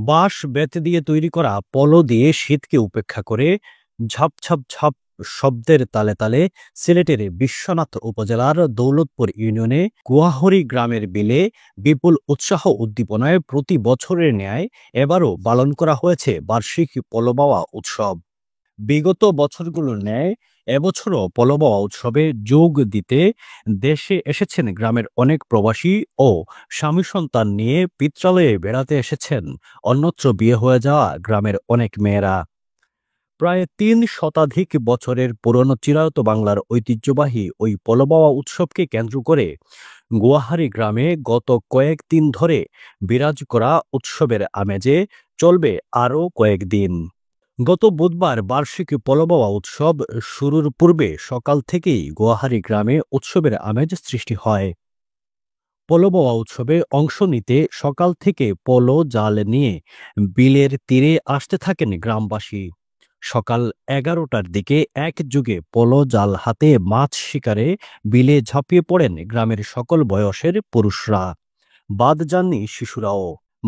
বাঁশ বেতে দিয়ে তৈরি করা পলো দিয়ে শীতকে উপেক্ষা করে ঝাপ ঝাপ ঝাপ শব্দের তালে তালে সিলেটের বিশ্বনাথ উপজেলার দৌলতপুর ইউনিয়নে গুয়াহরি গ্রামের বিলে বিপুল উৎসাহ উদ্দীপনায় প্রতি বছরের ন্যায় এবারও পালন করা হয়েছে বার্ষিক পলোবাওয়া উৎসব। বিগত বছরগুলোর ন্যায় এবছরও পলোবাওয়া উৎসবে যোগ দিতে দেশে এসেছেন গ্রামের অনেক প্রবাসী ও স্বামী সন্তান নিয়ে পিত্রালয়ে বেড়াতে এসেছেন অন্যত্র বিয়ে হয়ে যাওয়া গ্রামের অনেক মেয়েরা। প্রায় ৩ শতাধিক বছরের পুরনো চিরায়ত বাংলার ঐতিহ্যবাহী ওই পলোবাওয়া উৎসবকে কেন্দ্র করে গুয়াহারি গ্রামে গত কয়েকদিন ধরে বিরাজ করা উৎসবের আমেজে চলবে আরও কয়েকদিন। গত বুধবার বার্ষিক পলোবাওয়া উৎসব শুরুর পূর্বে সকাল থেকেই গুয়াহারি গ্রামে উৎসবের আমেজ সৃষ্টি হয়। পলোবাওয়া উৎসবে অংশ নিতে সকাল থেকে পলো জাল নিয়ে বিলের তীরে আসতে থাকেন গ্রামবাসী। সকাল ১১টার দিকে একযোগে পলো জাল হাতে মাছ শিকারে বিলে ঝাঁপিয়ে পড়েন গ্রামের সকল বয়সের পুরুষরা। বাদ যাননি শিশুরাও।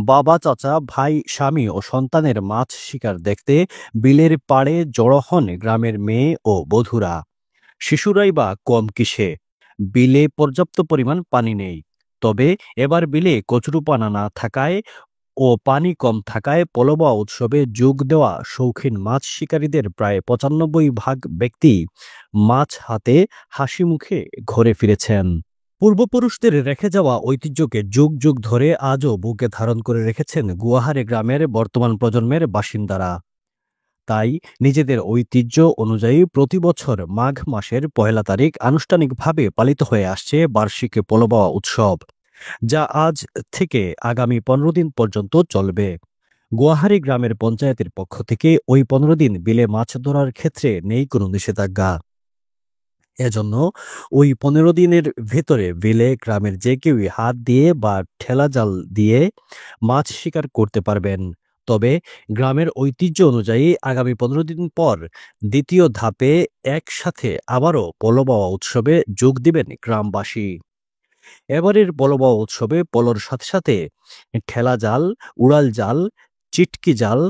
বাবা, চাচা, ভাই, স্বামী ও সন্তানের মাছ শিকার দেখতে বিলের পাড়ে জড়ো হন গ্রামের মেয়ে ও বধূরা। শিশুরাই বা কম কিসে, বিলে পর্যাপ্ত পরিমাণ পানি নেই। তবে এবার বিলে কচুরিপানা না থাকায় ও পানি কম থাকায় পলোবাওয়া উৎসবে যোগ দেওয়া শৌখিন মাছ শিকারীদের প্রায় ৯৫% ব্যক্তি মাছ হাতে হাসি মুখে ঘরে ফিরেছেন। পূর্বপুরুষদের রেখে যাওয়া ঐতিহ্যকে যুগ যুগ ধরে আজও বুকে ধারণ করে রেখেছেন গুয়াহারি গ্রামের বর্তমান প্রজন্মের বাসিন্দারা। তাই নিজেদের ঐতিহ্য অনুযায়ী প্রতি বছর মাঘ মাসের ১ তারিখ আনুষ্ঠানিকভাবে পালিত হয়ে আসছে বার্ষিক পলোবাওয়া উৎসব, যা আজ থেকে আগামী ১৫ দিন পর্যন্ত চলবে। গুয়াহারি গ্রামের পঞ্চায়েতের পক্ষ থেকে ওই ১৫ দিন বিলে মাছ ধরার ক্ষেত্রে নেই কোনো নিষেধাজ্ঞা। এজন্য ওই ১৫ দিনের ভেতরে বিলে গ্রামের যে কেউই হাত দিয়ে বা ঠেলা জাল দিয়ে মাছ শিকার করতে পারবেন। তবে গ্রামের ঐতিহ্য অনুযায়ী আগামী ১৫ দিন পর দ্বিতীয় ধাপে একসাথে আবারও পলোবাওয়া উৎসবে যোগ দিবেন গ্রামবাসী। এবারের পলোবাওয়া উৎসবে পলোর সাথে সাথে ঠেলা জাল, উড়াল জাল, চিটকি জাল,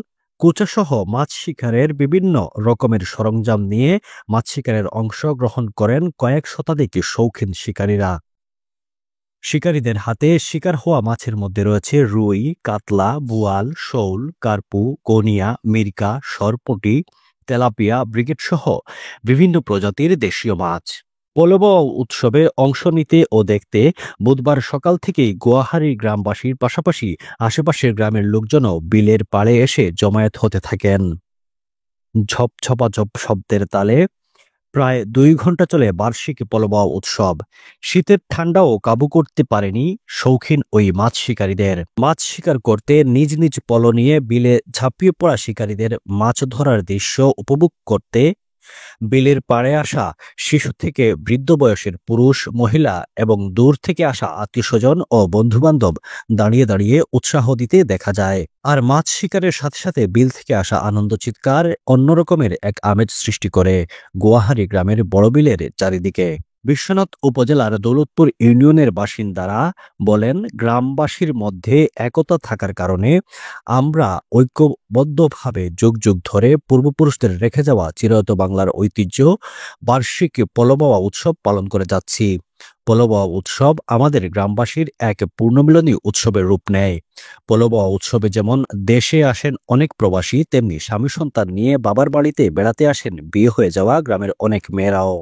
কুচাসহ মাছ শিকারের বিভিন্ন রকমের সরঞ্জাম নিয়ে মাছ শিকারের অংশগ্রহণ করেন কয়েক শতাধিক শৌখিন শিকারীরা। শিকারীদের হাতে শিকার হওয়া মাছের মধ্যে রয়েছে রুই, কাতলা, বোয়াল, শৌল, কার্পু, গনিয়া, মিরকা, সরপুঁটি, তেলাপিয়া, ব্রিগেড সহ বিভিন্ন প্রজাতির দেশীয় মাছ। পলোবাওয়া উৎসবে অংশ নিতে ও দেখতে বুধবার সকাল থেকেই গুয়াহারি গ্রামবাসীর পাশাপাশি আশেপাশের গ্রামের লোকজনও বিলের পাড়ে এসে জমায়েত হতে থাকেন। ঝপঝপাঝপ শব্দের তালে প্রায় ২ ঘন্টা চলে বার্ষিক পলোবাওয়া উৎসব। শীতের ঠান্ডাও কাবু করতে পারেনি শৌখিন ওই মাছ শিকারীদের। মাছ শিকার করতে নিজ নিজ পলো নিয়ে বিলে ঝাঁপিয়ে পড়া শিকারীদের মাছ ধরার দৃশ্য উপভোগ করতে বিলের পাড়ে আসা শিশু থেকে বৃদ্ধ বয়সের পুরুষ, মহিলা এবং দূর থেকে আসা আত্মীয়স্বজন ও বন্ধুবান্ধব দাঁড়িয়ে দাঁড়িয়ে উৎসাহ দিতে দেখা যায়। আর মাছ শিকারের সাথে সাথে বিল থেকে আসা আনন্দ চিৎকার অন্যরকমের এক আমেজ সৃষ্টি করে গুয়াহারি গ্রামের বড় বিলের চারিদিকে। বিশ্বনাথ উপজেলার দৌলতপুর ইউনিয়নের বাসিন্দারা বলেন, গ্রামবাসীর মধ্যে একতা থাকার কারণে আমরা ঐক্যবদ্ধভাবে যুগ যুগ ধরে পূর্বপুরুষদের রেখে যাওয়া চিরায়ত বাংলার ঐতিহ্য বার্ষিক পলোবাওয়া উৎসব পালন করে যাচ্ছি। পলোবাওয়া উৎসব আমাদের গ্রামবাসীর এক পূর্ণমিলনী উৎসবের রূপ নেয়। পলোবাওয়া উৎসবে যেমন দেশে আসেন অনেক প্রবাসী, তেমনি স্বামী সন্তান নিয়ে বাবার বাড়িতে বেড়াতে আসেন বিয়ে হয়ে যাওয়া গ্রামের অনেক মেয়েরাও।